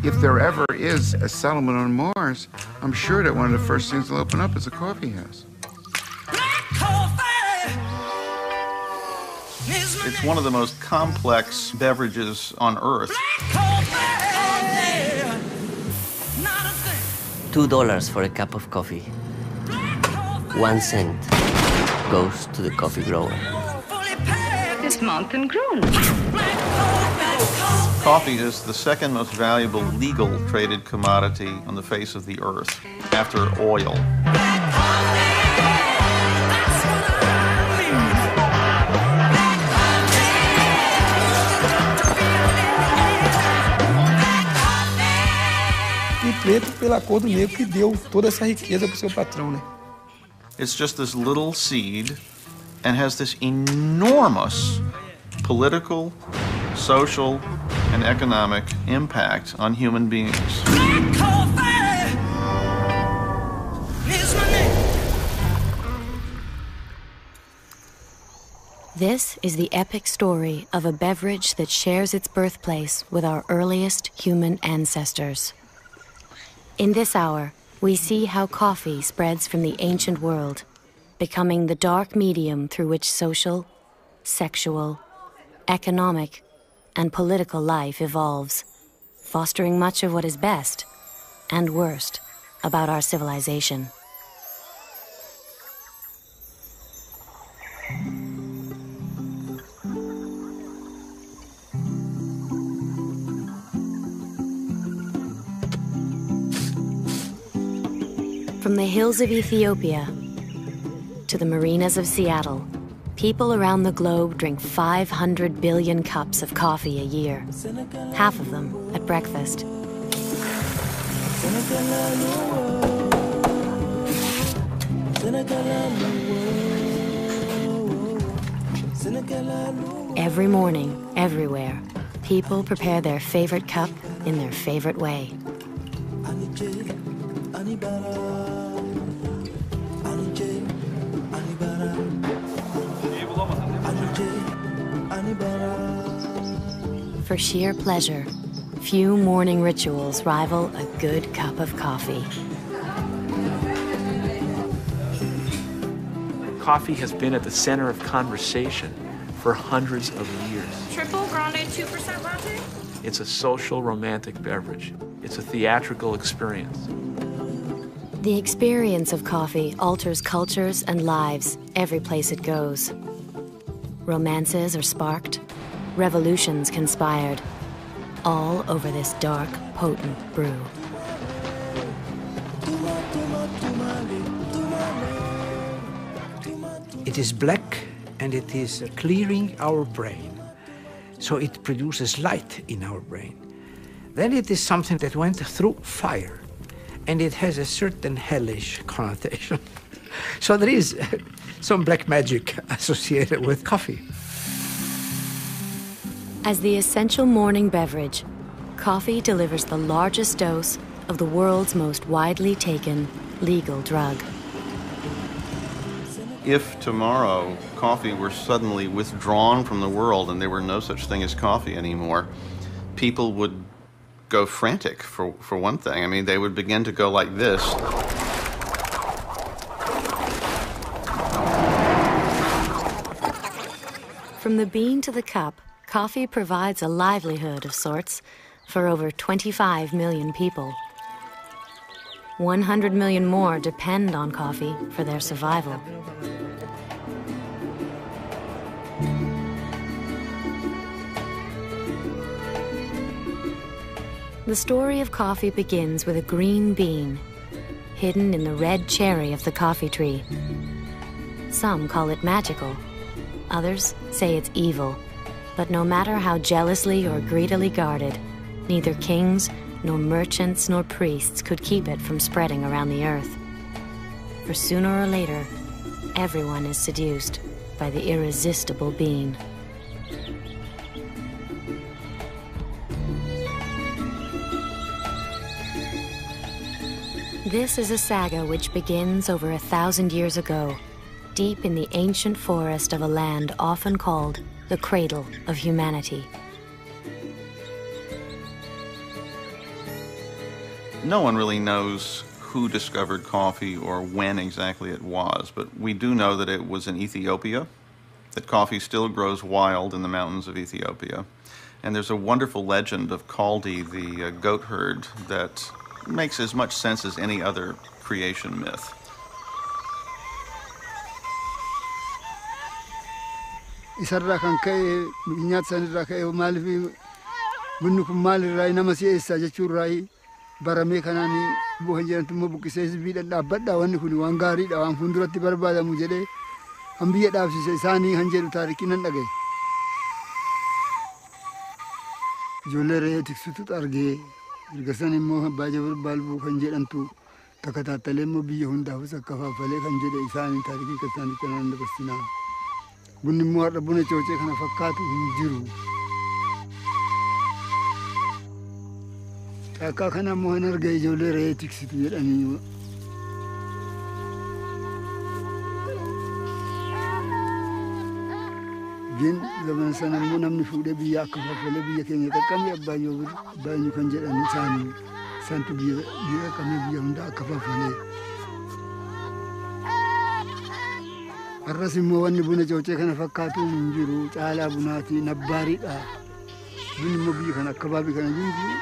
If there ever is a settlement on Mars, I'm sure that one of the first things they'll open up is a coffee house. It's one of the most complex beverages on Earth. $2 for a cup of coffee. 1 cent goes to the coffee grower. It's mountain grown. Coffee is the second most valuable legal traded commodity on the face of the earth, after oil. E preto pela cor do negro que deu toda essa riqueza para o seu patrão, né? It's just this little seed and has this enormous political, social, and economic impact on human beings. This is the epic story of a beverage that shares its birthplace with our earliest human ancestors. In this hour, we see how coffee spreads from the ancient world, becoming the dark medium through which social, sexual, economic, and political life evolves, fostering much of what is best and worst about our civilization. From the hills of Ethiopia to the marinas of Seattle, people around the globe drink 500 billion cups of coffee a year, half of them at breakfast. Every morning, everywhere, people prepare their favorite cup in their favorite way. For sheer pleasure, few morning rituals rival a good cup of coffee. Coffee has been at the center of conversation for hundreds of years. Triple grande 2% latte? It's a social, romantic beverage. It's a theatrical experience. The experience of coffee alters cultures and lives every place it goes. Romances are sparked, revolutions conspired, all over this dark, potent brew. It is black and it is clearing our brain, so it produces light in our brain. Then it is something that went through fire, and it has a certain hellish connotation. So there is some black magic associated with coffee. As the essential morning beverage, coffee delivers the largest dose of the world's most widely taken legal drug. If tomorrow coffee were suddenly withdrawn from the world and there were no such thing as coffee anymore, people would go frantic, for one thing. I mean, they would begin to go like this. From the bean to the cup, coffee provides a livelihood of sorts for over 25 million people. 100 million more depend on coffee for their survival. The story of coffee begins with a green bean, hidden in the red cherry of the coffee tree. Some call it magical, others say it's evil. But no matter how jealously or greedily guarded, neither kings, nor merchants, nor priests could keep it from spreading around the earth. For sooner or later, everyone is seduced by the irresistible bean. This is a saga which begins over 1,000 years ago, deep in the ancient forest of a land often called the cradle of humanity. No one really knows who discovered coffee or when exactly it was, but we do know that it was in Ethiopia, that coffee still grows wild in the mountains of Ethiopia. And there's a wonderful legend of Kaldi, the goat herd, that makes as much sense as any other creation myth. Isarra kan ka'e nyaata sanirraa ka'e maaliif bunni kun maalirraa nama si'eessaa jechuurraa baramee kanaan bu'an jedhantu immoo buqqisee sibiidhaan dhaabbadhaa wanni kun waan gaariidha waan fuulduratti barbaadamu jedhee han biyya dhaabsise isaanii han jedhu taarikii nan dhagaye. Ijoollee re'ee tiksutu argee erga san immoo abbaa jabir baalbuu kan jedhamtu takka taattalee immoo biyya hundaafus akka faafalee kan jedhe isaanii taarikii kan kanaan dabarsinaa. Bunni immoo har'a buna coocee kana fakkaatu hin jiru. Akka kana immoo hin arga ijoollee re'ee tiksitu jedhanii. Gin zaman sana immoo namni fuudhee biyya akka faafalee biyya keenya qaqqabee abbaayyuu kan jedhan isaanii santu biyya qaqqabee biyya hunda akka faafalee. Arras immoo wanni buna coocee kana fakkaatu hin jiru caalaa bunaati nabbaariidha. Bunni immoo biyya kana akkabaabii kana jiru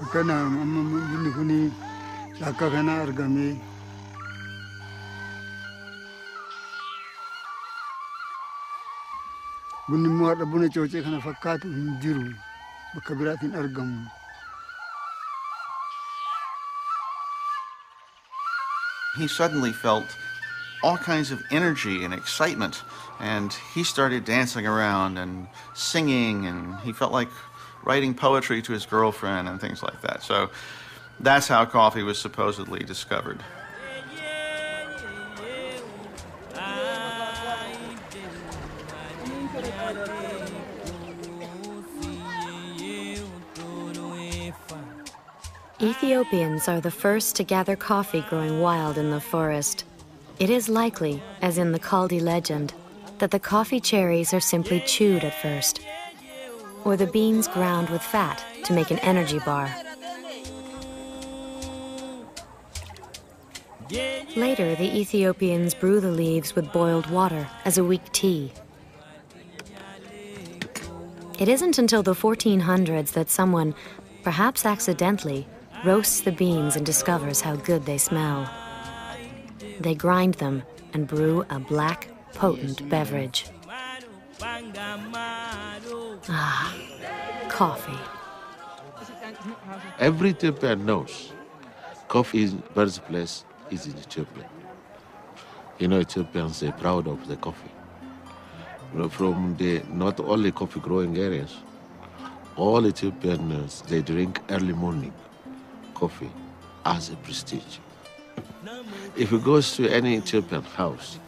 akkana amma bunni kuni akka kana argame. Bunni immoo har'a buna coocee kana fakkaatu hin jiru bakka biraatiin argamu. He suddenly felt all kinds of energy and excitement, and he started dancing around and singing, and he felt like writing poetry to his girlfriend and things like that. So that's how coffee was supposedly discovered. Ethiopians are the first to gather coffee growing wild in the forest. It is likely, as in the Kaldi legend, that the coffee cherries are simply chewed at first, or the beans ground with fat to make an energy bar. Later, the Ethiopians brew the leaves with boiled water as a weak tea. It isn't until the 1400s that someone, perhaps accidentally, roasts the beans and discovers how good they smell. They grind them and brew a black, potent beverage. Ah, coffee. Every Ethiopian knows coffee's birthplace is in Ethiopia. You know, Ethiopians are proud of the coffee. You know, from the not only coffee growing areas, all Ethiopians, they drink early morning coffee as a prestige. If you go to any Ethiopian house,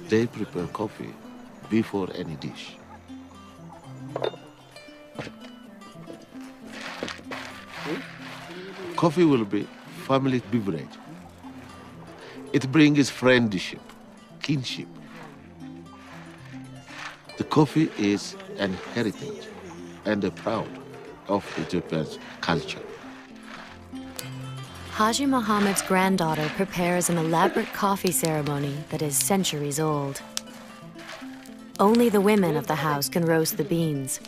they prepare coffee before any dish. Coffee will be family beverage. It brings friendship, kinship. The coffee is an heritage and a proud of Ethiopia's culture. Haji Muhammad's granddaughter prepares an elaborate coffee ceremony that is centuries old. Only the women of the house can roast the beans.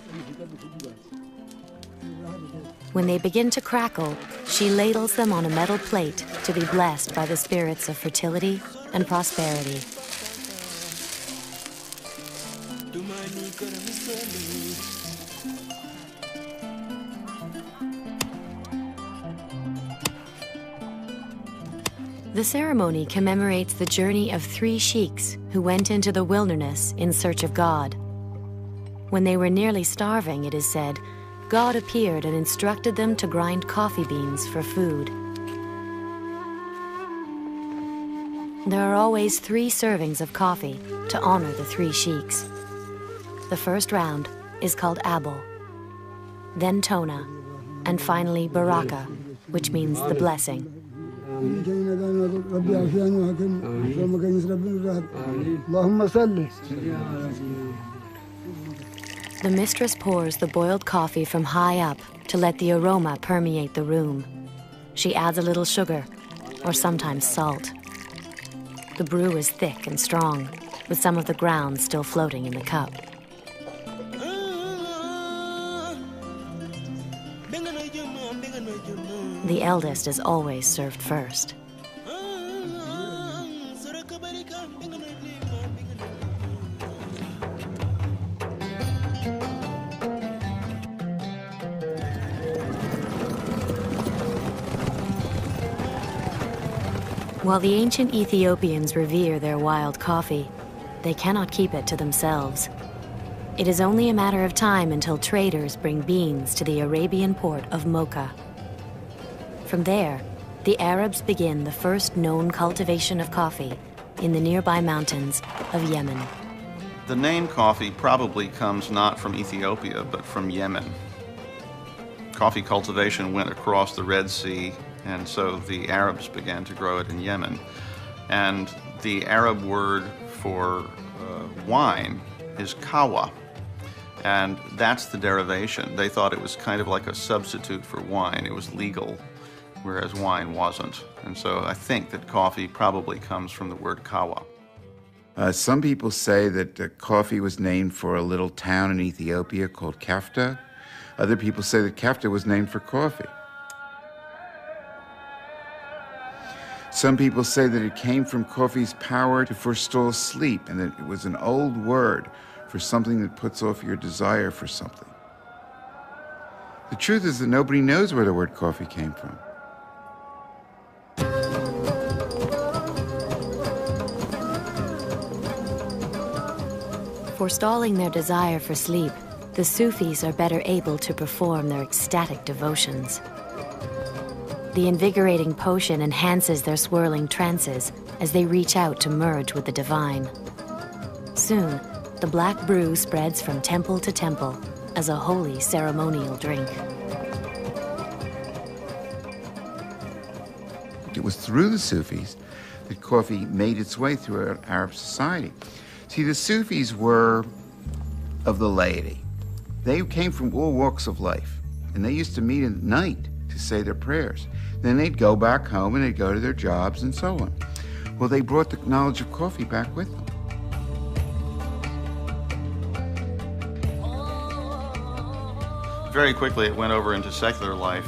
When they begin to crackle, she ladles them on a metal plate to be blessed by the spirits of fertility and prosperity. The ceremony commemorates the journey of 3 sheiks who went into the wilderness in search of God. When they were nearly starving, it is said, God appeared and instructed them to grind coffee beans for food. There are always 3 servings of coffee to honor the 3 sheiks. The first round is called Abel, then Tona, and finally Baraka, which means the blessing. The mistress pours the boiled coffee from high up to let the aroma permeate the room. She adds a little sugar, or sometimes salt. The brew is thick and strong, with some of the grounds still floating in the cup. The eldest is always served first. While the ancient Ethiopians revere their wild coffee, they cannot keep it to themselves. It is only a matter of time until traders bring beans to the Arabian port of Mocha. From there, the Arabs begin the first known cultivation of coffee in the nearby mountains of Yemen. The name coffee probably comes not from Ethiopia, but from Yemen. Coffee cultivation went across the Red Sea, and so the Arabs began to grow it in Yemen. And the Arab word for wine is kawa, and that's the derivation. They thought it was kind of like a substitute for wine. It was legal, whereas wine wasn't. And so I think that coffee probably comes from the word kawa. Some people say that coffee was named for a little town in Ethiopia called Kafta. Other people say that Kafta was named for coffee. Some people say that it came from coffee's power to forestall sleep, and that it was an old word for something that puts off your desire for something. The truth is that nobody knows where the word coffee came from. Forestalling their desire for sleep, the Sufis are better able to perform their ecstatic devotions. The invigorating potion enhances their swirling trances as they reach out to merge with the divine. Soon, the black brew spreads from temple to temple as a holy ceremonial drink. It was through the Sufis that coffee made its way through Arab society. See, the Sufis were of the laity. They came from all walks of life, and they used to meet at night to say their prayers. Then they'd go back home and they'd go to their jobs and so on. Well, they brought the knowledge of coffee back with them. Very quickly, it went over into secular life.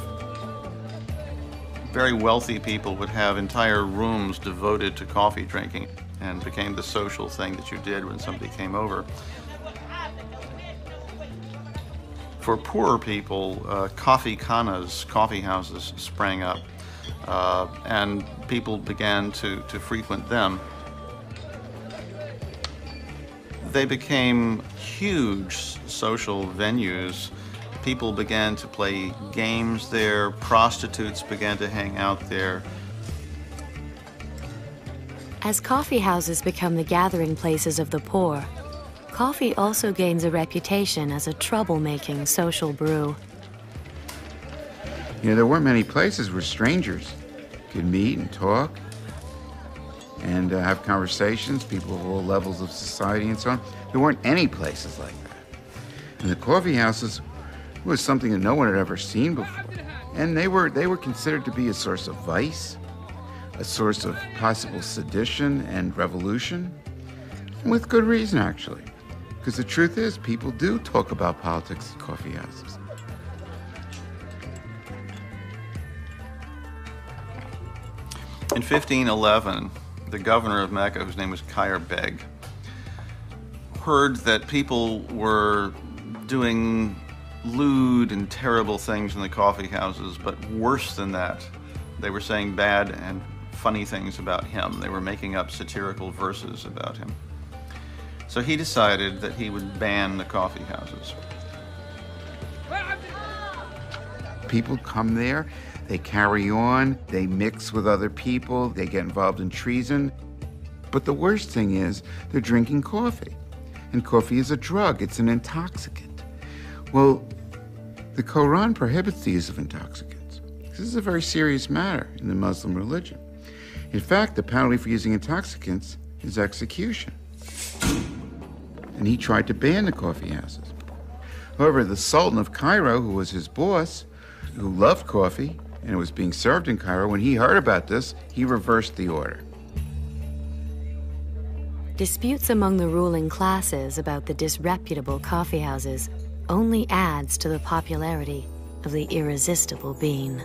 Very wealthy people would have entire rooms devoted to coffee drinking, and became the social thing that you did when somebody came over. For poorer people, coffee khanas, coffee houses, sprang up, and people began to frequent them. They became huge social venues. People began to play games there, prostitutes began to hang out there. As coffee houses become the gathering places of the poor, coffee also gains a reputation as a troublemaking social brew. You know, there weren't many places where strangers could meet and talk and have conversations, people of all levels of society and so on. There weren't any places like that. And the coffee houses was something that no one had ever seen before. And they were considered to be a source of vice, a source of possible sedition and revolution, and with good reason, actually. Because the truth is, people do talk about politics at coffee houses. In 1511, the governor of Mecca, whose name was Khair Beg, heard that people were doing lewd and terrible things in the coffee houses, but worse than that, they were saying bad and funny things about him. They were making up satirical verses about him. So he decided that he would ban the coffee houses. People come there, they carry on, they mix with other people, they get involved in treason. But the worst thing is, they're drinking coffee. And coffee is a drug, it's an intoxicant. Well, the Quran prohibits the use of intoxicants. This is a very serious matter in the Muslim religion. In fact, the penalty for using intoxicants is execution. And he tried to ban the coffee houses. However, the Sultan of Cairo, who was his boss, who loved coffee and it was being served in Cairo. When he heard about this, he reversed the order. Disputes among the ruling classes about the disreputable coffee houses only adds to the popularity of the irresistible bean.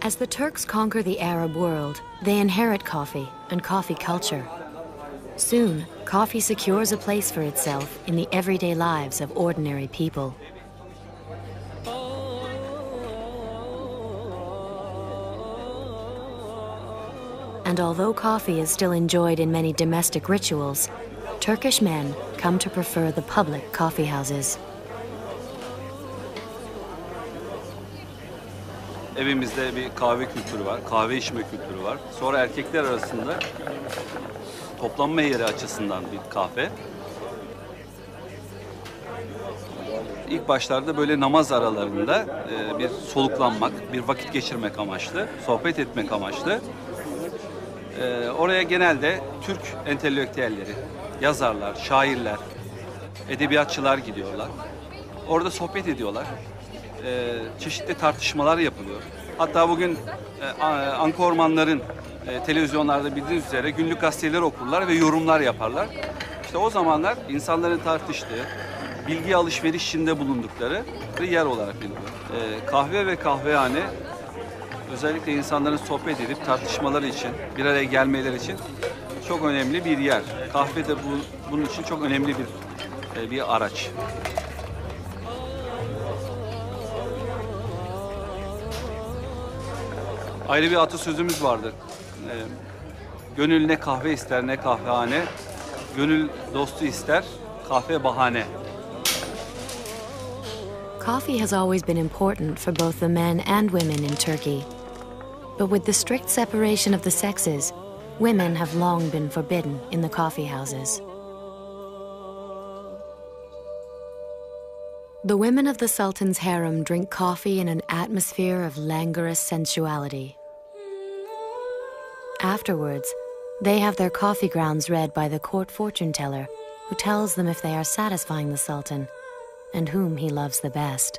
As the Turks conquer the Arab world, they inherit coffee and coffee culture. Soon, coffee secures a place for itself in the everyday lives of ordinary people. And although coffee is still enjoyed in many domestic rituals, Turkish men come to prefer the public coffee houses. Evimizde bir kahve kültürü var, kahve içme kültürü var. Sonra erkekler arasında toplanma yeri açısından bir kahve. İlk başlarda böyle namaz aralarında bir soluklanmak, bir vakit geçirmek amaçlı, sohbet etmek amaçlı. Oraya genelde Türk entelektüelleri, yazarlar, şairler, edebiyatçılar gidiyorlar. Orada sohbet ediyorlar. Çeşitli tartışmalar yapılıyor. Hatta bugün ankormanların televizyonlarda bildiğiniz üzere günlük gazeteleri okurlar ve yorumlar yaparlar. İşte o zamanlar insanların tartıştığı, bilgi alışverişinde bulundukları bir yer olarak biliniyor. Kahve ve kahvehane özellikle insanların sohbet edip tartışmaları için, bir araya gelmeleri için çok önemli bir yer. Kahve de bunun için çok önemli bir araç. Ayrı bir atasözümüz vardır. Gönül ne kahve ister ne kahvehane, gönül dostu ister, kahve bahane. Coffee has always been important for both the men and women in Turkey. But with the strict separation of the sexes, women have long been forbidden in the coffee houses. The women of the Sultan's harem drink coffee in an atmosphere of languorous sensuality. Afterwards, they have their coffee grounds read by the court fortune teller, who tells them if they are satisfying the Sultan and whom he loves the best.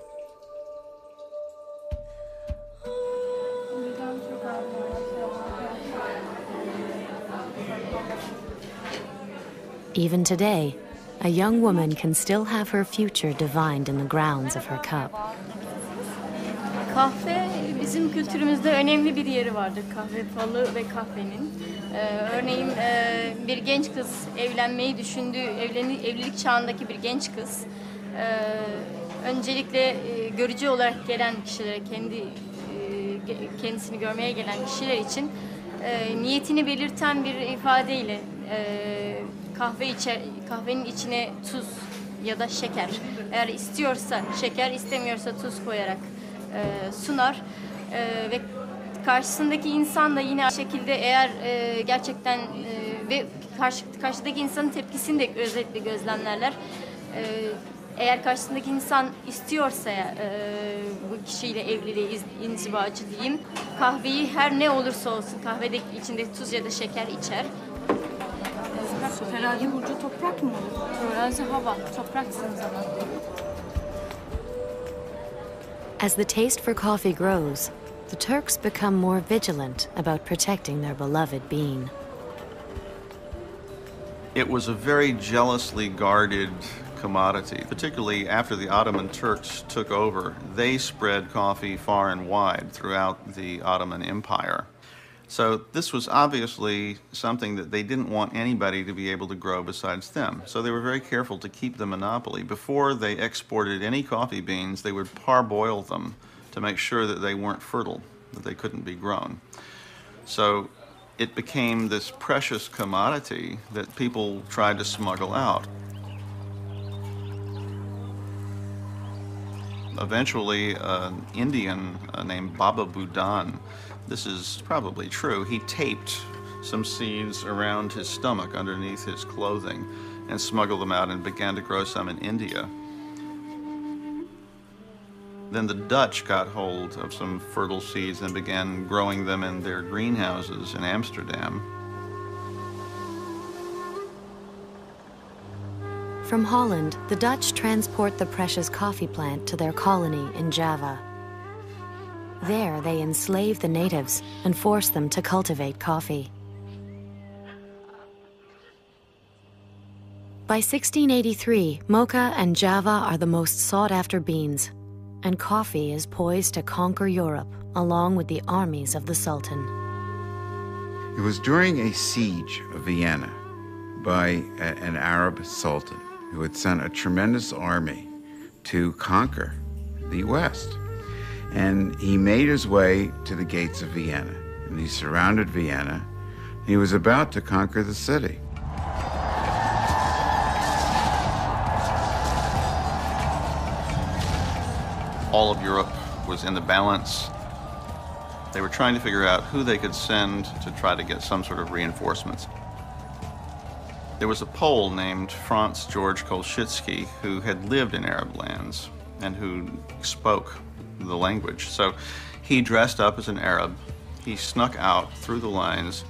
Even today, a young woman can still have her future divined in the grounds of her cup. Kahve bizim kültürümüzde önemli bir yeri vardır. Kahve falı ve kahvenin. Örneğin bir genç kız evlenmeyi düşündüğü, evlilik çağındaki bir genç kız öncelikle görücü olarak gelen kişilere, kendisini görmeye gelen kişiler için niyetini belirten bir ifadeyle kahvenin içine tuz ya da şeker, eğer istiyorsa şeker, istemiyorsa tuz koyarak sunar ve karşısındaki insan da yine aynı şekilde eğer gerçekten ve karşıdaki insanın tepkisini de özellikle gözlemlerler. Eğer karşısındaki insan istiyorsa bu kişiyle evliliği, inzivacı diyeyim, kahveyi her ne olursa olsun kahvedeki içinde tuz ya da şeker içer. Terazi burcu toprak mı olur? Terazi hava, topraksınız ama. As the taste for coffee grows, the Turks become more vigilant about protecting their beloved bean. It was a very jealously guarded commodity, particularly after the Ottoman Turks took over. They spread coffee far and wide throughout the Ottoman Empire. So this was obviously something that they didn't want anybody to be able to grow besides them. So they were very careful to keep the monopoly. Before they exported any coffee beans, they would parboil them to make sure that they weren't fertile, that they couldn't be grown. So it became this precious commodity that people tried to smuggle out. Eventually, an Indian named Baba Budan, this is probably true, he taped some seeds around his stomach underneath his clothing and smuggled them out and began to grow some in India. Then the Dutch got hold of some fertile seeds and began growing them in their greenhouses in Amsterdam. From Holland, the Dutch transport the precious coffee plant to their colony in Java. There, they enslave the natives and force them to cultivate coffee. By 1683, mocha and Java are the most sought-after beans, and coffee is poised to conquer Europe along with the armies of the Sultan. It was during a siege of Vienna by an Arab sultan who had sent a tremendous army to conquer the West. And he made his way to the gates of Vienna, and he surrounded Vienna. He was about to conquer the city. All of Europe was in the balance. They were trying to figure out who they could send to try to get some sort of reinforcements. There was a Pole named Franz George Kolschitsky who had lived in Arab lands and who spoke the language. So he dressed up as an Arab. He snuck out through the lines,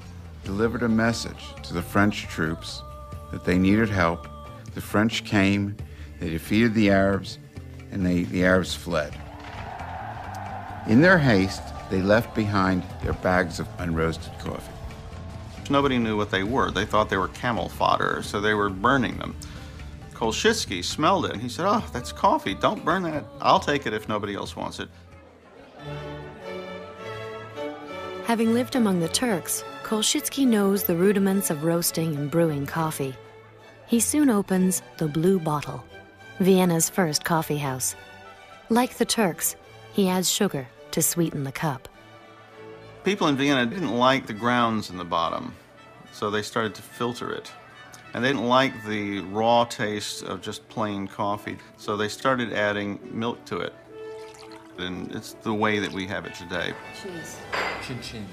delivered a message to the French troops that they needed help. The French came, they defeated the Arabs, and the Arabs fled. In their haste, they left behind their bags of unroasted coffee. Nobody knew what they were. They thought they were camel fodder, so they were burning them. Kolschitsky smelled it, and he said, "Oh, that's coffee. Don't burn that. I'll take it if nobody else wants it." Having lived among the Turks, Kolschitsky knows the rudiments of roasting and brewing coffee. He soon opens the Blue Bottle, Vienna's first coffee house. Like the Turks, he adds sugar to sweeten the cup. People in Vienna didn't like the grounds in the bottom, so they started to filter it. And they didn't like the raw taste of just plain coffee, so they started adding milk to it. And it's the way that we have it today. Cheese. Chin chin.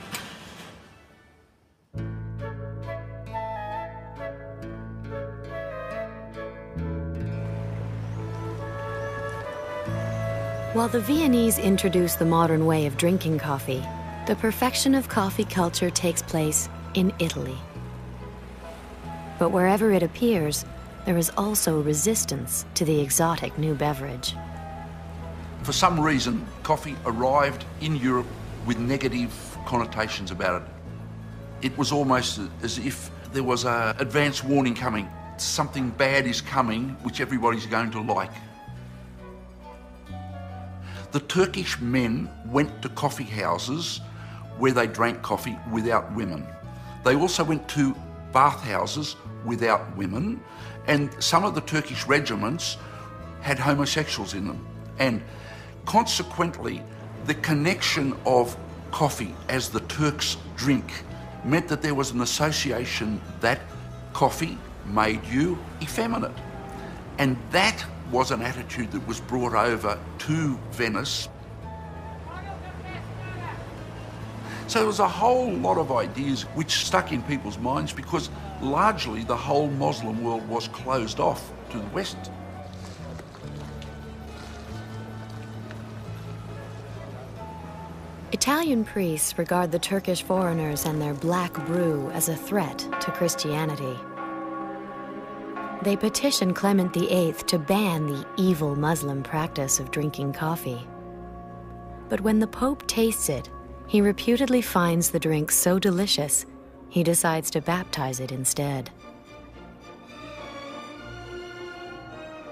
While the Viennese introduced the modern way of drinking coffee, the perfection of coffee culture takes place in Italy. But wherever it appears, there is also resistance to the exotic new beverage. For some reason, coffee arrived in Europe with negative connotations about it. It was almost as if there was an advance warning coming. Something bad is coming, which everybody's going to like. The Turkish men went to coffee houses where they drank coffee without women. They also went to bathhouses without women, and some of the Turkish regiments had homosexuals in them. And consequently, the connection of coffee as the Turks drink meant that there was an association that coffee made you effeminate. And that was an attitude that was brought over to Venice. So there was a whole lot of ideas which stuck in people's minds because largely the whole Muslim world was closed off to the West. Italian priests regard the Turkish foreigners and their black brew as a threat to Christianity. They petition Clement VIII to ban the evil Muslim practice of drinking coffee. But when the Pope tastes it, he reputedly finds the drink so delicious, he decides to baptize it instead.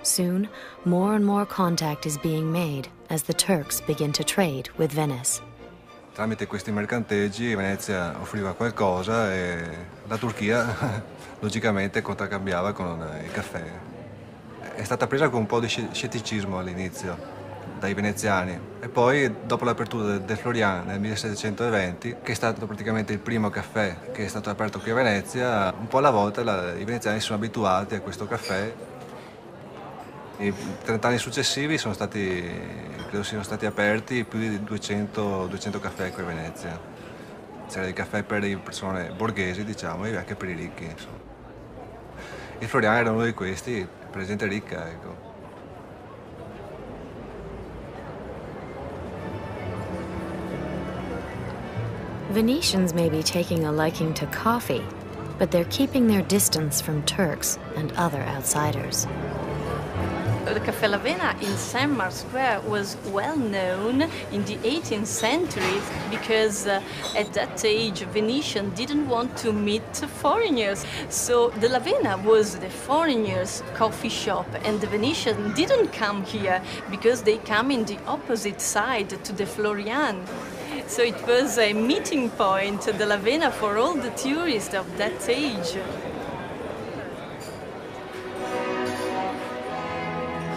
Soon, more and more contact is being made as the Turks begin to trade with Venice. Tramite questi mercanteggi Venezia offriva qualcosa e la Turchia logicamente contraccambiava con il caffè. È stata presa con un po' di scetticismo all'inizio dai veneziani e poi dopo l'apertura del Florian nel 1720, che è stato praticamente il primo caffè che è stato aperto qui a Venezia, un po' alla volta i veneziani sono abituati a questo caffè. I 30 anni successivi credo siano stati aperti più di 200 caffè qui a Venezia. C'era dei caffè per le persone borghesi, diciamo, e anche per i ricchi, insomma. Il Florian era uno di questi, per gente ricca, ecco. Venetians may be taking a liking to coffee, but they're keeping their distance from Turks and other outsiders. The Caffè Lavena in St. Mark's Square was well known in the 18th century because at that age Venetians didn't want to meet foreigners. So the Lavena was the foreigners' coffee shop, and the Venetians didn't come here because they come in the opposite side to the Florian. So it was a meeting point, the Lavena, for all the tourists of that age.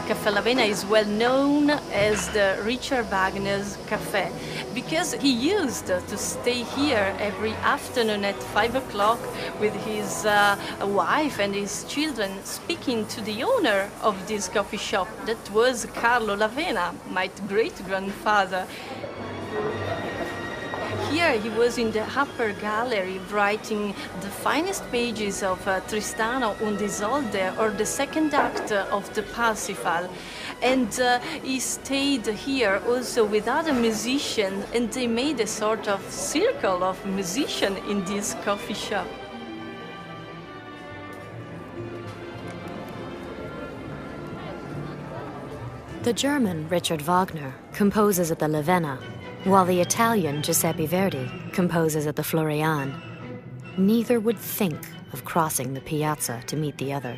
Caffè Lavena is well known as the Richard Wagner's Cafe because he used to stay here every afternoon at 5 o'clock with his wife and his children, speaking to the owner of this coffee shop. That was Carlo Lavena, my great-grandfather. Here he was in the upper gallery writing the finest pages of Tristano und Isolde, or the second act of the Parsifal. And he stayed here also with other musicians, and they made a sort of circle of musicians in this coffee shop. The German Richard Wagner composes at the Lavena, while the Italian Giuseppe Verdi composes at the Florian. Neither would think of crossing the piazza to meet the other.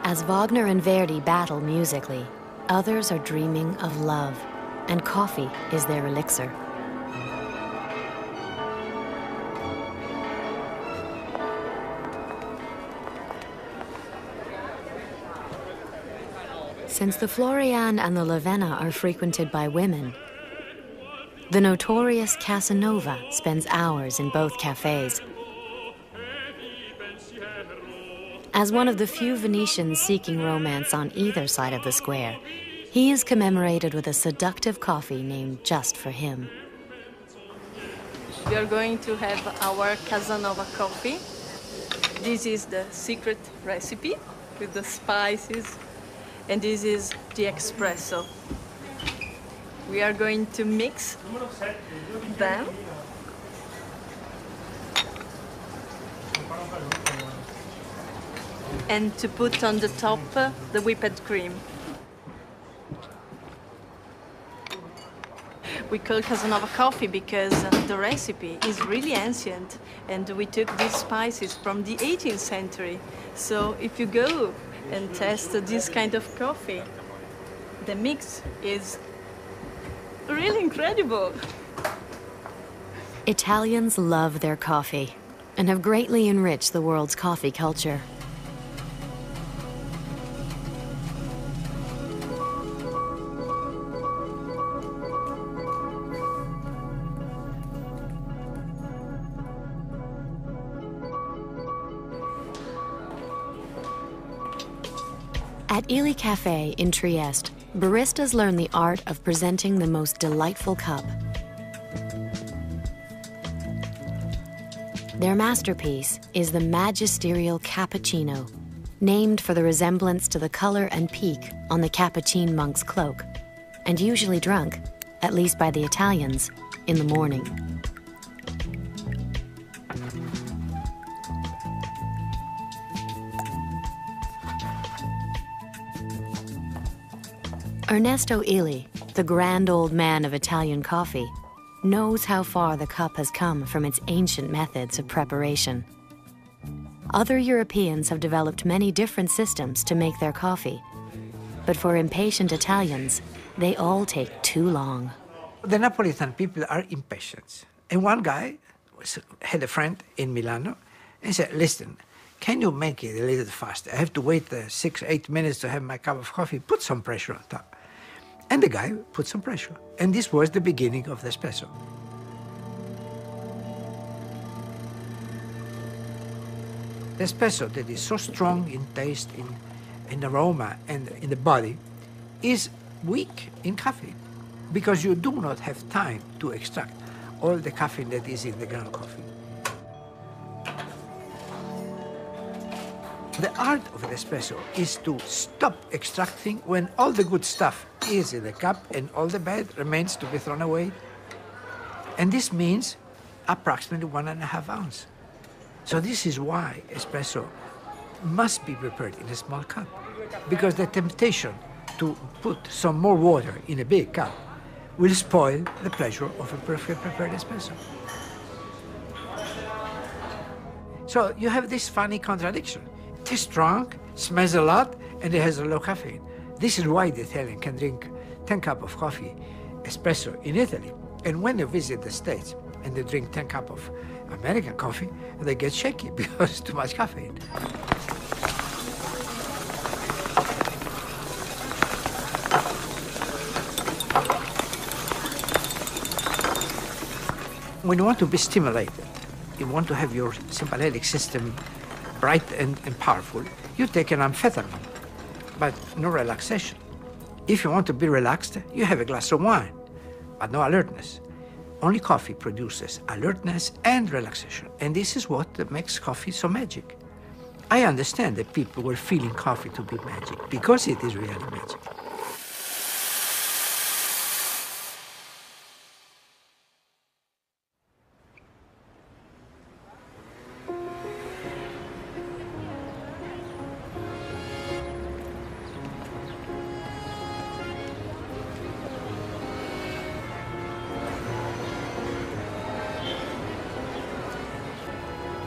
As Wagner and Verdi battle musically, others are dreaming of love, and coffee is their elixir. Since the Florian and the Lavena are frequented by women, the notorious Casanova spends hours in both cafes. As one of the few Venetians seeking romance on either side of the square, he is commemorated with a seductive coffee named just for him. We are going to have our Casanova coffee. This is the secret recipe with the spices. And this is the espresso. We are going to mix them. And to put on the top the whipped cream. We call Casanova coffee because the recipe is really ancient, and we took these spices from the 18th century. So if you go and test this kind of coffee, the mix is really incredible. Italians love their coffee and have greatly enriched the world's coffee culture. At Ili Cafe in Trieste, baristas learn the art of presenting the most delightful cup. Their masterpiece is the magisterial cappuccino, named for the resemblance to the color and peak on the Capuchin monk's cloak, and usually drunk, at least by the Italians, in the morning. Ernesto Ili, the grand old man of Italian coffee, knows how far the cup has come from its ancient methods of preparation. Other Europeans have developed many different systems to make their coffee, but for impatient Italians, they all take too long. The Napolitan people are impatient. And one guy had a friend in Milano and said, listen, can you make it a little faster? I have to wait 6-8 minutes to have my cup of coffee. Put some pressure on top. And the guy put some pressure. And this was the beginning of the espresso. The espresso that is so strong in taste, in aroma, and in the body is weak in caffeine because you do not have time to extract all the caffeine that is in the ground coffee. The art of an espresso is to stop extracting when all the good stuff is in the cup and all the bad remains to be thrown away. And this means approximately 1.5 ounces. So this is why espresso must be prepared in a small cup, because the temptation to put some more water in a big cup will spoil the pleasure of a perfectly prepared espresso. So you have this funny contradiction. It is strong, smells a lot, and it has a low caffeine. This is why the Italian can drink 10 cups of coffee, espresso, in Italy. And when they visit the States and they drink 10 cups of American coffee, they get shaky because it's too much caffeine. When you want to be stimulated, you want to have your sympathetic system bright and powerful, you take an amphetamine, but no relaxation. If you want to be relaxed, you have a glass of wine, but no alertness. Only coffee produces alertness and relaxation, and this is what makes coffee so magic. I understand that people were feeling coffee to be magic, because it is really magic.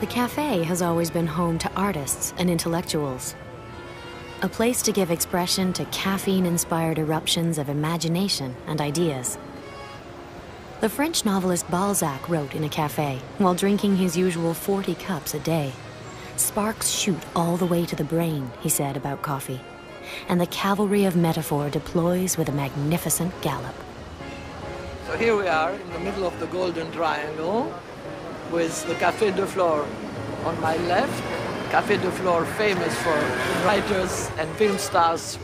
The cafe has always been home to artists and intellectuals. A place to give expression to caffeine-inspired eruptions of imagination and ideas. The French novelist Balzac wrote in a cafe while drinking his usual 40 cups a day. Sparks shoot all the way to the brain, he said about coffee, and the cavalry of metaphor deploys with a magnificent gallop. So here we are in the middle of the Golden Triangle, with the Café de Flore on my left. Café de Flore, famous for writers and film stars.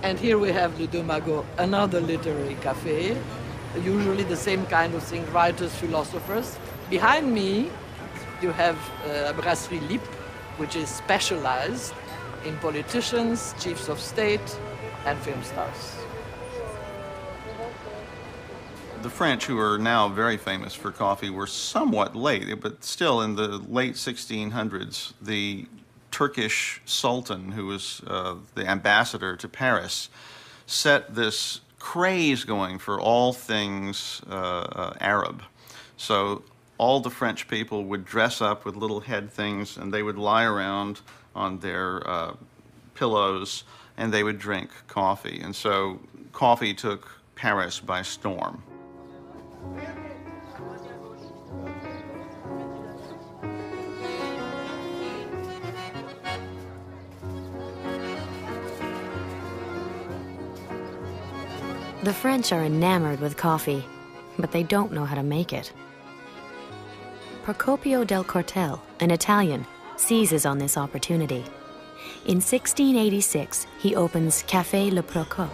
And here we have Le Deux Magots, another literary café. Usually the same kind of thing, writers, philosophers. Behind me, you have Brasserie Lippe, which is specialized in politicians, chiefs of state, and film stars. The French, who are now very famous for coffee, were somewhat late, but still in the late 1600s, the Turkish Sultan, who was the ambassador to Paris, set this craze going for all things Arab. So all the French people would dress up with little head things, and they would lie around on their pillows, and they would drink coffee. And so coffee took Paris by storm. The French are enamored with coffee, but they don't know how to make it. Procopio del Cortel, an Italian, seizes on this opportunity. In 1686, he opens Café Le Procope,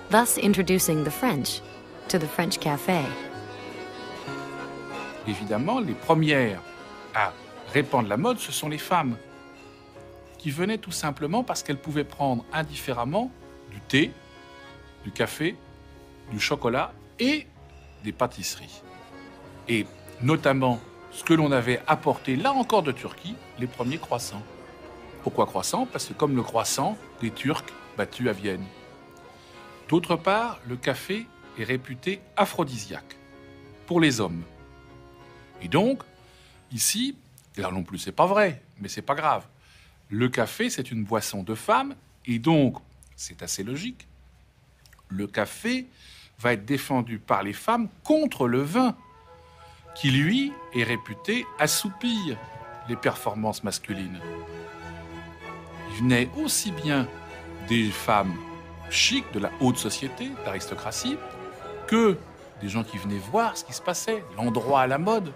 thus introducing the French to the French café. Évidemment, les premières à répandre la mode, ce sont les femmes, qui venaient tout simplement parce qu'elles pouvaient prendre indifféremment du thé, du café, du chocolat et des pâtisseries. Et notamment, ce que l'on avait apporté, là encore de Turquie, les premiers croissants. Pourquoi croissants? Parce que comme le croissant des Turcs battus à Vienne. D'autre part, le café est réputé aphrodisiaque pour les hommes. Et donc, ici, là non plus c'est pas vrai, mais c'est pas grave. Le café, c'est une boisson de femme, et donc, c'est assez logique, le café va être défendu par les femmes contre le vin, qui lui est réputé assoupir les performances masculines. Il venait aussi bien des femmes chic, de la haute société, de l'aristocratie, que des gens qui venaient voir ce qui se passait, l'endroit à la mode.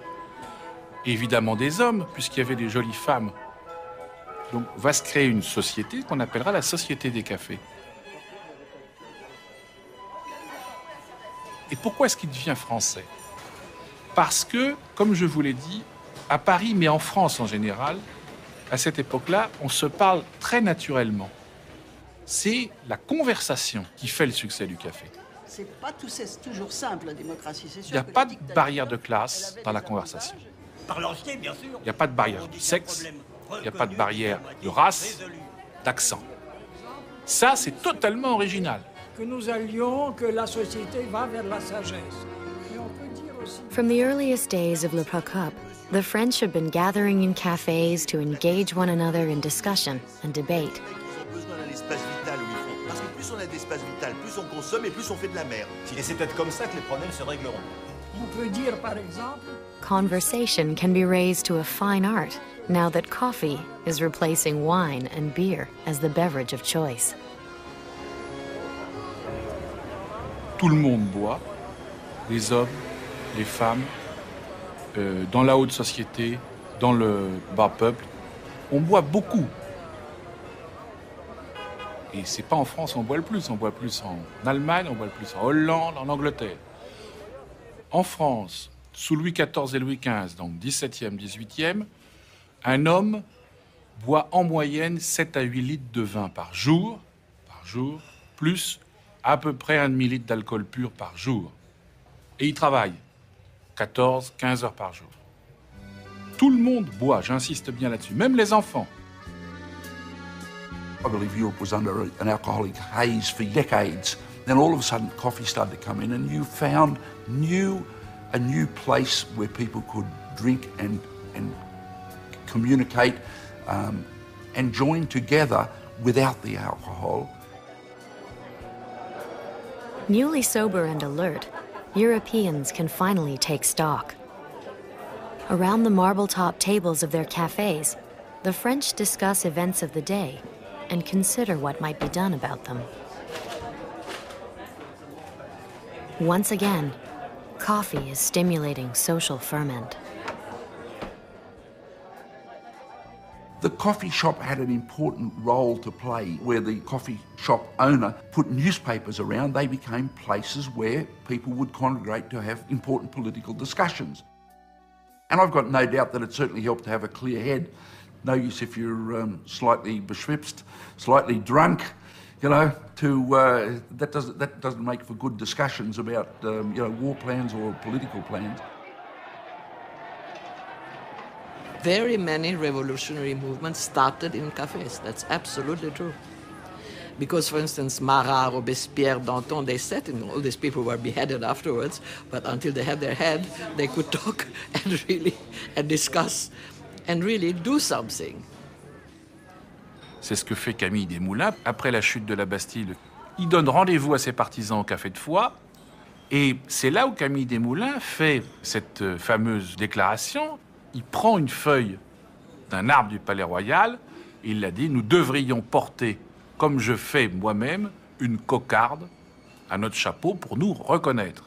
Et évidemment des hommes, puisqu'il y avait des jolies femmes. Donc va se créer une société qu'on appellera la société des cafés. Et pourquoi est-ce qu'il devient français? Parce que, comme je vous l'ai dit, à Paris, mais en France en général, à cette époque-là, on se parle très naturellement. C'est la conversation qui fait le succès du café. C'est pas toujours simple, la démocratie, c'est sûr. Il n'y a pas de barrière de classe dans la conversation. Par l'ancien, bien sûr. Il n'y a pas de barrière de sexe, il n'y a pas de barrière de race, d'accent. Ça, c'est totalement original. Que nous allions, que la société va vers la sagesse. Mais on peut dire aussi... From the earliest days of Le Cup, the French have been gathering in cafes to engage one another in discussion and debate. Parce que plus on a d'espace vital, plus on consomme et plus on fait de la merde. Et c'est peut-être comme ça que les problèmes se régleront. On peut dire, par exemple... Conversation can be raised to a fine art now that coffee is replacing wine and beer as the beverage of choice. Tout le monde boit, les hommes, les femmes, dans la haute société, dans le bas peuple. On boit beaucoup. Et c'est pas en France on boit le plus. On boit plus en Allemagne, on boit le plus en Hollande, en Angleterre. En France, sous Louis XIV et Louis XV, donc 17e, 18e, un homme boit en moyenne 7 à 8 litres de vin par jour, plus à peu près 1,5 litre d'alcool pur par jour. Et il travaille 14, 15 heures par jour. Tout le monde boit, j'insiste bien là-dessus, même les enfants. I believe Europe was under an alcoholic haze for decades. Then all of a sudden coffee started to come in and you found a new place where people could drink and communicate and join together without the alcohol. Newly sober and alert, Europeans can finally take stock. Around the marble-top tables of their cafes, the French discuss events of the day and consider what might be done about them. Once again, coffee is stimulating social ferment. The coffee shop had an important role to play where the coffee shop owner put newspapers around. They became places where people would congregate to have important political discussions. And I've got no doubt that it certainly helped to have a clear head. No use if you're slightly beschwipst, slightly drunk, you know, that doesn't make for good discussions about, war plans or political plans. Very many revolutionary movements started in cafes. That's absolutely true. Because, for instance, Marat, Robespierre, Danton, they sat in, all these people were beheaded afterwards, but until they had their head, they could talk and discuss and really do something. C'est ce que fait Camille Desmoulins. Après la chute de la Bastille, il donne rendez-vous à ses partisans au Café de Foix. Et c'est là où Camille Desmoulins fait cette fameuse déclaration. Il prend une feuille d'un arbre du Palais Royal et il a dit « Nous devrions porter, comme je fais moi-même, une cocarde à notre chapeau pour nous reconnaître. »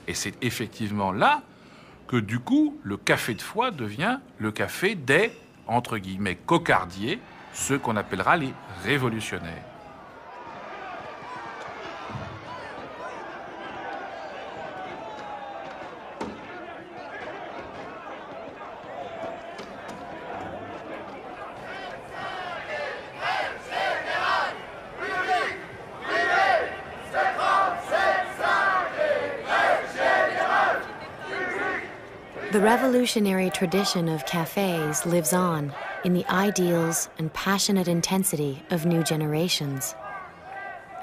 Et c'est effectivement là que, du coup, le Café de Foix devient le café des, entre guillemets, cocardiers, ceux qu'on appellera les révolutionnaires. The revolutionary tradition of cafes lives on in the ideals and passionate intensity of new generations,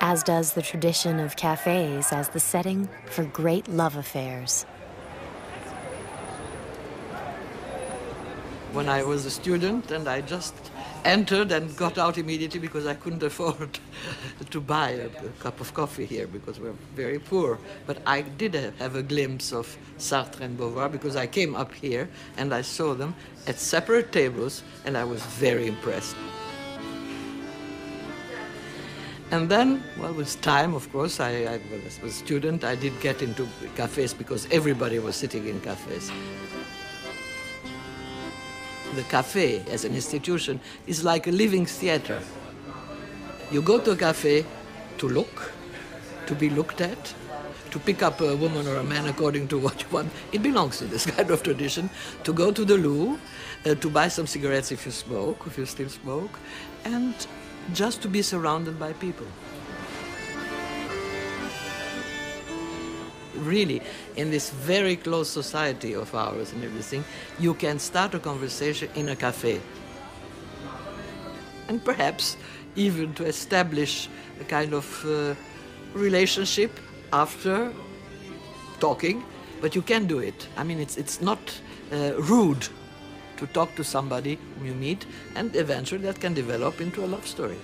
as does the tradition of cafes as the setting for great love affairs. When I was a student and I just entered and got out immediately because I couldn't afford to buy a cup of coffee here because we're very poor. But I did have a glimpse of Sartre and Beauvoir because I came up here and I saw them at separate tables and I was very impressed. And then, well, with time, of course, I was a student. I did get into cafes because everybody was sitting in cafes. The cafe, as an institution, is like a living theater. You go to a cafe to look, to be looked at, to pick up a woman or a man according to what you want. It belongs to this kind of tradition. To go to the loo, to buy some cigarettes if you smoke, if you still smoke, and just to be surrounded by people. Really, in this very close society of ours and everything, you can start a conversation in a cafe. And perhaps even to establish a kind of relationship after talking, but you can do it. I mean, it's not rude to talk to somebody whom you meet, and eventually that can develop into a love story.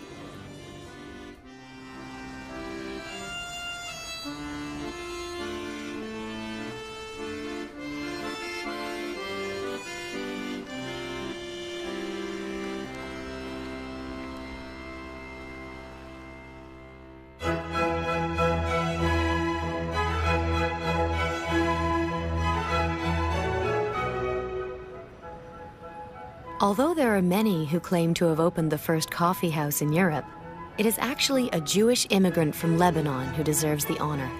Although there are many who claim to have opened the first coffee house in Europe, it is actually a Jewish immigrant from Lebanon who deserves the honor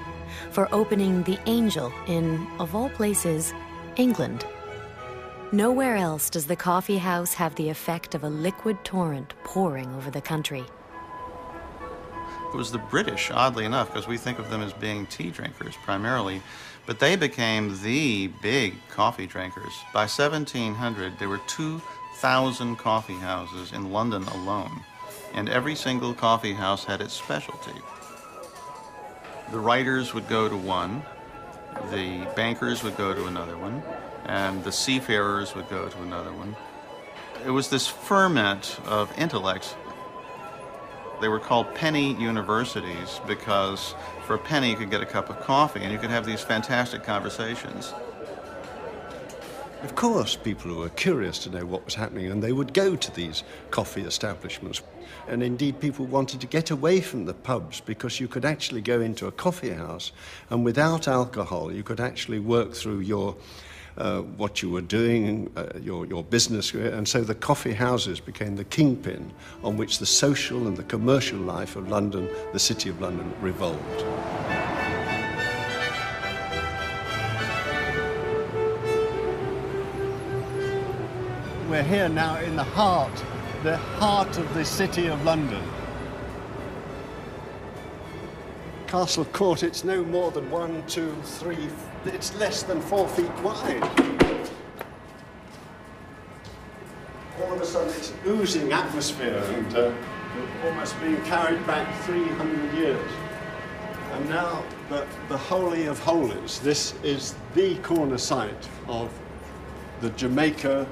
for opening the Angel in, of all places, England. Nowhere else does the coffee house have the effect of a liquid torrent pouring over the country. It was the British, oddly enough, because we think of them as being tea drinkers primarily, but they became the big coffee drinkers. By 1700, there were 2,000 coffee houses in London alone, and every single coffee house had its specialty. The writers would go to one, the bankers would go to another one, and the seafarers would go to another one. It was this ferment of intellect. They were called penny universities because for a penny you could get a cup of coffee and you could have these fantastic conversations. Of course, people were curious to know what was happening, and they would go to these coffee establishments. And indeed, people wanted to get away from the pubs because you could actually go into a coffee house, and without alcohol, you could actually work through your what you were doing, your business, and so the coffee houses became the kingpin on which the social and the commercial life of London, the City of London, revolved. We're here now in the heart of the City of London. Castle Court, it's no more than 1, 2, 3, it's less than 4 feet wide. All of a sudden it's oozing atmosphere and almost being carried back 300 years. And now the Holy of Holies, this is the corner site of the Jamaica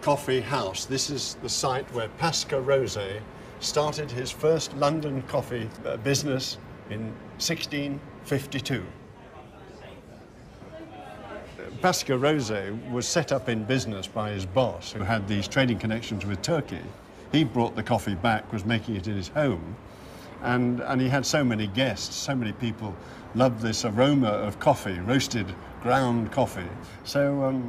Coffee House. This is the site where Pascal Rosé started his first London coffee business in 1652. Pascal Rosé was set up in business by his boss, who had these trading connections with Turkey. He brought the coffee back, was making it in his home, and he had so many guests, so many people loved this aroma of coffee, roasted ground coffee. So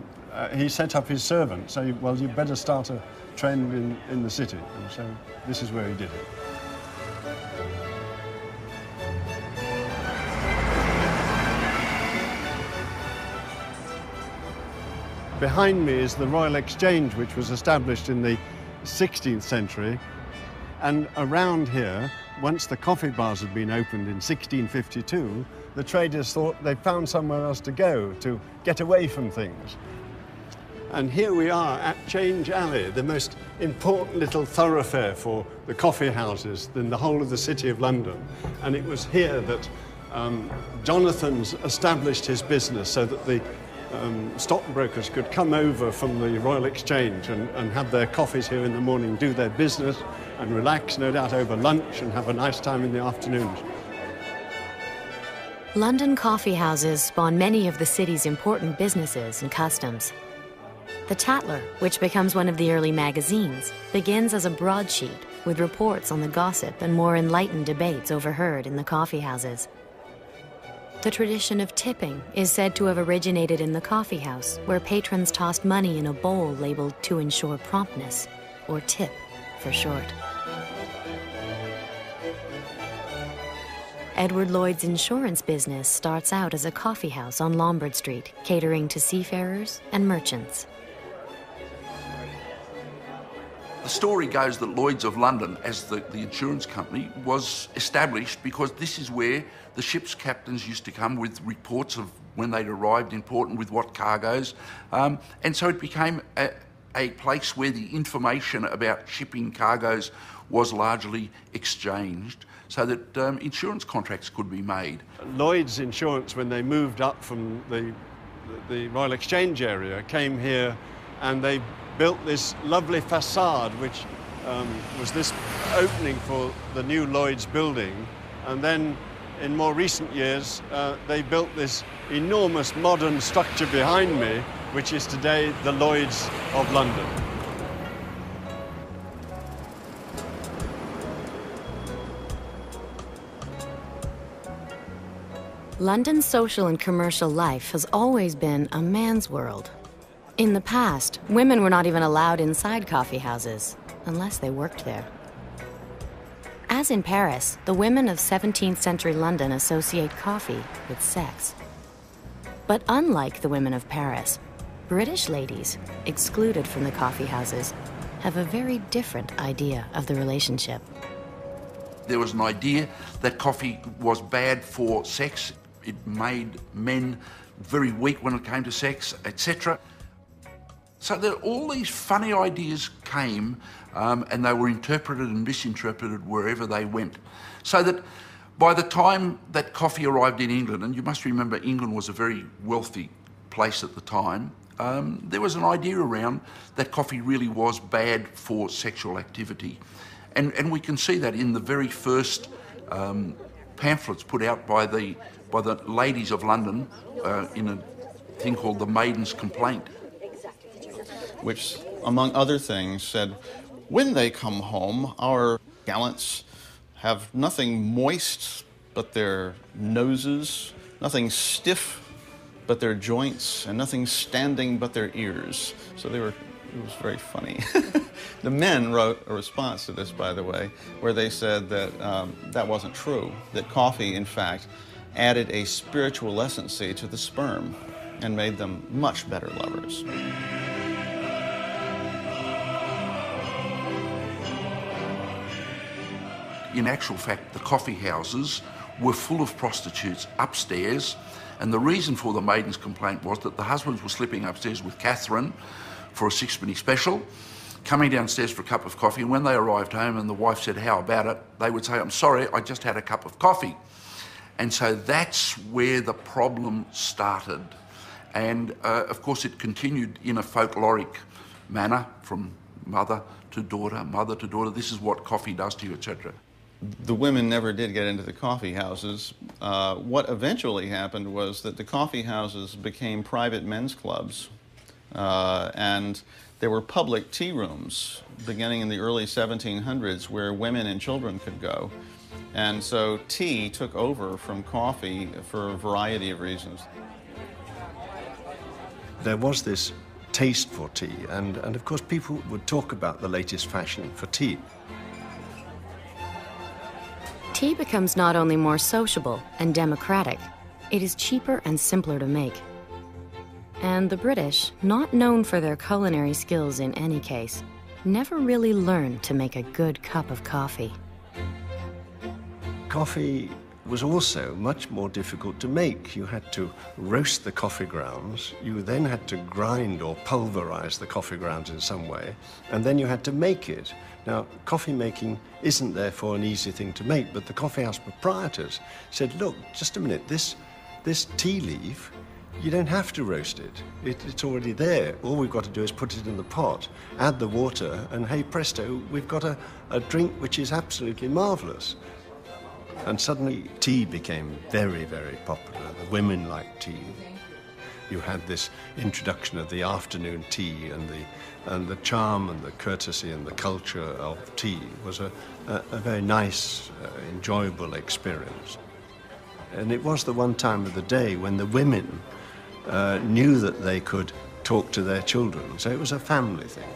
he set up his servant, saying, well, you better start a trend in the city. And so this is where he did it. Behind me is the Royal Exchange, which was established in the 16th century. And around here, once the coffee bars had been opened in 1652, the traders thought they'd found somewhere else to go, to get away from things. And here we are at Change Alley, the most important little thoroughfare for the coffee houses in the whole of the City of London. And it was here that Jonathan's established his business so that the stockbrokers could come over from the Royal Exchange and have their coffees here in the morning, do their business and relax, no doubt, over lunch and have a nice time in the afternoons. London coffee houses spawn many of the city's important businesses and customs. The Tatler, which becomes one of the early magazines, begins as a broadsheet with reports on the gossip and more enlightened debates overheard in the coffee houses. The tradition of tipping is said to have originated in the coffee house, where patrons tossed money in a bowl labeled "to ensure promptness," or tip for short. Edward Lloyd's insurance business starts out as a coffee house on Lombard Street, catering to seafarers and merchants. The story goes that Lloyd's of London, as the insurance company, was established because this is where the ship's captains used to come with reports of when they'd arrived in port and with what cargoes. And so it became a place where the information about shipping cargoes was largely exchanged, so that insurance contracts could be made. Lloyd's Insurance, when they moved up from the Royal Exchange area, came here and they built this lovely facade, which was this opening for the new Lloyd's building. And then in more recent years, they built this enormous modern structure behind me, which is today the Lloyd's of London. London's social and commercial life has always been a man's world. In the past, women were not even allowed inside coffee houses, unless they worked there. As in Paris, the women of 17th century London associate coffee with sex. But unlike the women of Paris, British ladies, excluded from the coffee houses, have a very different idea of the relationship. There was an idea that coffee was bad for sex. It made men very weak when it came to sex, etc. So all these funny ideas came and they were interpreted and misinterpreted wherever they went. So that by the time that coffee arrived in England, and you must remember England was a very wealthy place at the time, there was an idea around that coffee really was bad for sexual activity. And we can see that in the very first pamphlets put out by the ladies of London in a thing called the Maiden's Complaint. Which, among other things, said, when they come home, our gallants have nothing moist but their noses, nothing stiff but their joints, and nothing standing but their ears. So it was very funny. The men wrote a response to this, by the way, where they said that that wasn't true, that coffee, in fact, added a spiritual essency to the sperm and made them much better lovers. In actual fact, the coffee houses were full of prostitutes upstairs, and the reason for the Maiden's Complaint was that the husbands were slipping upstairs with Catherine for a sixpenny special, coming downstairs for a cup of coffee, and when they arrived home and the wife said, "How about it?" they would say, "I'm sorry, I just had a cup of coffee." And so that's where the problem started. And of course it continued in a folkloric manner from mother to daughter, mother to daughter. This is what coffee does to you, etc. The women never did get into the coffee houses. What eventually happened was that the coffee houses became private men's clubs, and there were public tea rooms beginning in the early 1700s where women and children could go. And so tea took over from coffee for a variety of reasons. There was this taste for tea, and of course people would talk about the latest fashion for tea. Tea becomes not only more sociable and democratic, it is cheaper and simpler to make. And the British, not known for their culinary skills in any case, never really learned to make a good cup of coffee. Coffee was also much more difficult to make. You had to roast the coffee grounds, you then had to grind or pulverize the coffee grounds in some way, and then you had to make it. Now, coffee making isn't therefore an easy thing to make, but the coffeehouse proprietors said, look, just a minute, this tea leaf, you don't have to roast it. It's already there. All we've got to do is put it in the pot, add the water, and hey presto, we've got a drink which is absolutely marvelous. And suddenly tea became very, very popular. The women liked tea. You had this introduction of the afternoon tea, and the charm and the courtesy and the culture of tea was a very nice, enjoyable experience. And it was the one time of the day when the women knew that they could talk to their children, so it was a family thing.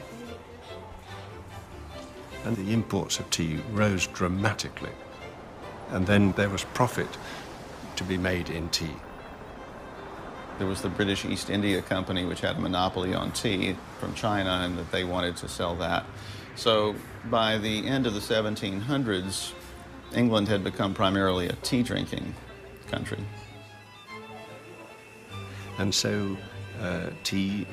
And the imports of tea rose dramatically. And then there was profit to be made in tea. There was the British East India Company, which had a monopoly on tea from China, and that they wanted to sell that. So by the end of the 1700s, England had become primarily a tea-drinking country. And so tea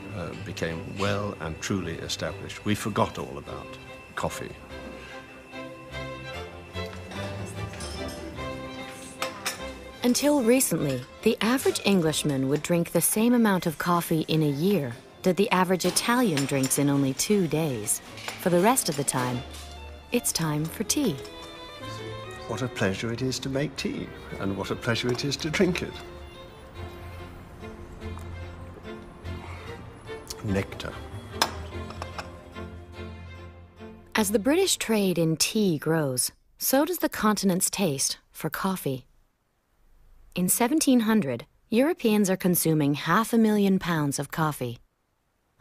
became well and truly established. We forgot all about coffee. Until recently, the average Englishman would drink the same amount of coffee in a year that the average Italian drinks in only 2 days. For the rest of the time, it's time for tea. What a pleasure it is to make tea, and what a pleasure it is to drink it. Nectar. As the British trade in tea grows, so does the continent's taste for coffee. In 1700, Europeans are consuming 500,000 pounds of coffee.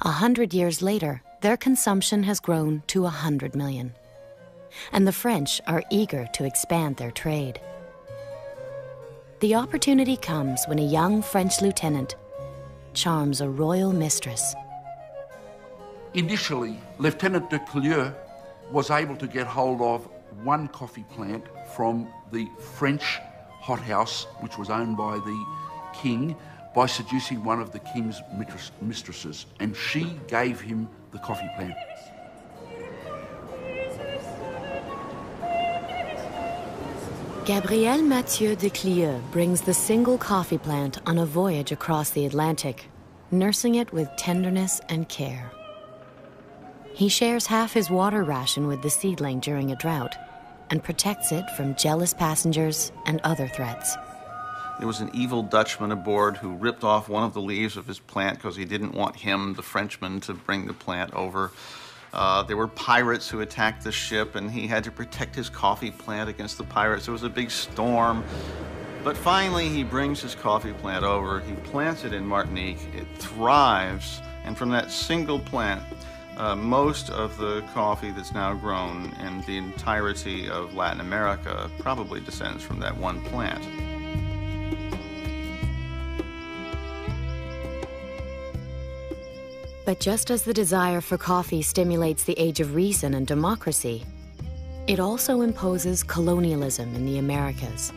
100 years later, their consumption has grown to 100 million. And the French are eager to expand their trade. The opportunity comes when a young French lieutenant charms a royal mistress. Initially, Lieutenant de Clieu was able to get hold of one coffee plant from the French hothouse, which was owned by the king, by seducing one of the king's mistresses, and she gave him the coffee plant. Gabriel Mathieu de Clieu brings the single coffee plant on a voyage across the Atlantic, nursing it with tenderness and care. He shares half his water ration with the seedling during a drought and protects it from jealous passengers and other threats. There was an evil Dutchman aboard who ripped off one of the leaves of his plant because he didn't want him, the Frenchman, to bring the plant over. There were pirates who attacked the ship, and he had to protect his coffee plant against the pirates. There was a big storm. But finally, he brings his coffee plant over. He plants it in Martinique. It thrives, and from that single plant, most of the coffee that's now grown in the entirety of Latin America probably descends from that one plant. But just as the desire for coffee stimulates the age of reason and democracy, it also imposes colonialism in the Americas.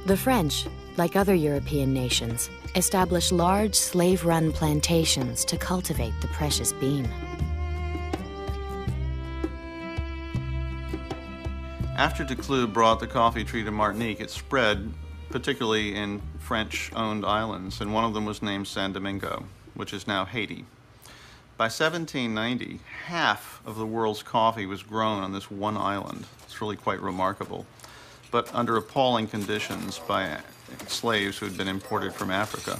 The French, like other European nations, established large slave-run plantations to cultivate the precious bean. After de Clieu brought the coffee tree to Martinique, it spread, particularly in French-owned islands, and one of them was named San Domingo, which is now Haiti. By 1790, half of the world's coffee was grown on this one island. It's really quite remarkable, but under appalling conditions by slaves who had been imported from Africa.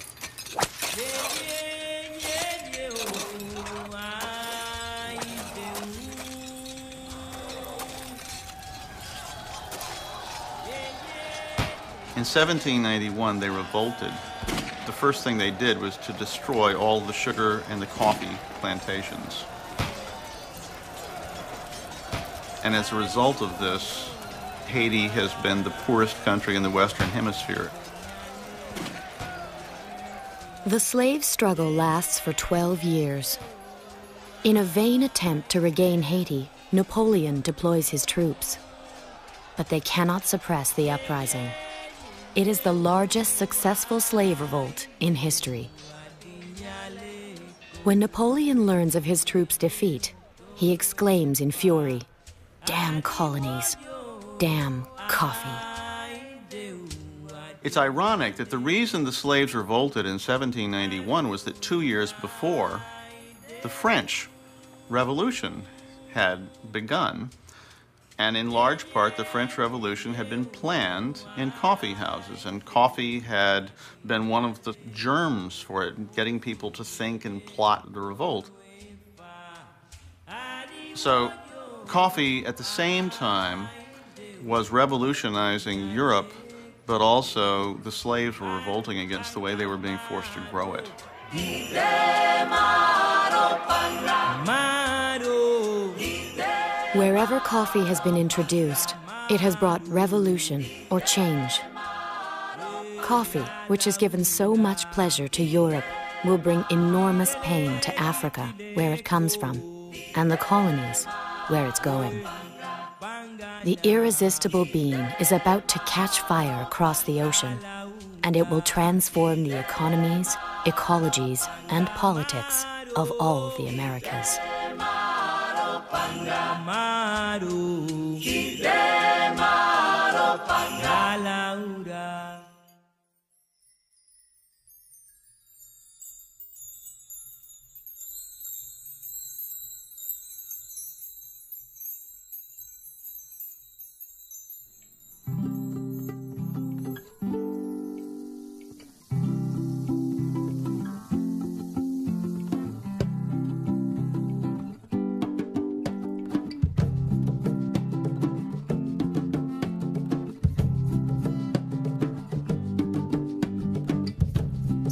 In 1791, they revolted. The first thing they did was to destroy all the sugar and the coffee plantations. And as a result of this, Haiti has been the poorest country in the Western Hemisphere. The slave struggle lasts for 12 years. In a vain attempt to regain Haiti, Napoleon deploys his troops. But they cannot suppress the uprising. It is the largest successful slave revolt in history. When Napoleon learns of his troops' defeat, he exclaims in fury, "Damn colonies, damn coffee." It's ironic that the reason the slaves revolted in 1791 was that 2 years before, the French Revolution had begun, And in large part, the French Revolution had been planned in coffee houses, and coffee had been one of the germs for it, getting people to think and plot the revolt. So coffee, at the same time, was revolutionizing Europe, but also the slaves were revolting against the way they were being forced to grow it. Wherever coffee has been introduced, it has brought revolution or change. Coffee, which has given so much pleasure to Europe, will bring enormous pain to Africa, where it comes from, and the colonies, where it's going. The irresistible bean is about to catch fire across the ocean, and it will transform the economies, ecologies, and politics of all the Americas.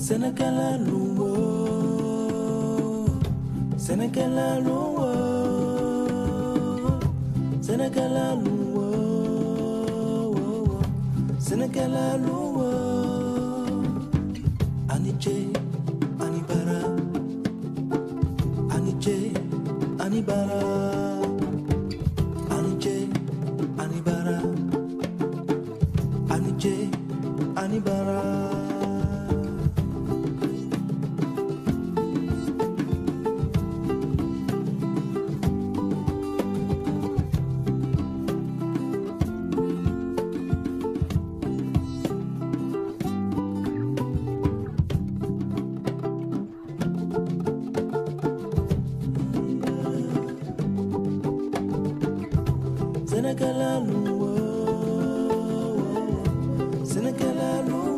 Senekala luwo, Senekala luwo, Senekala luwo, Senekala luwo. Anije, anibara, anije, anibara, anije, anibara, anije, anibara. Senekala luwo, Senekala luwo.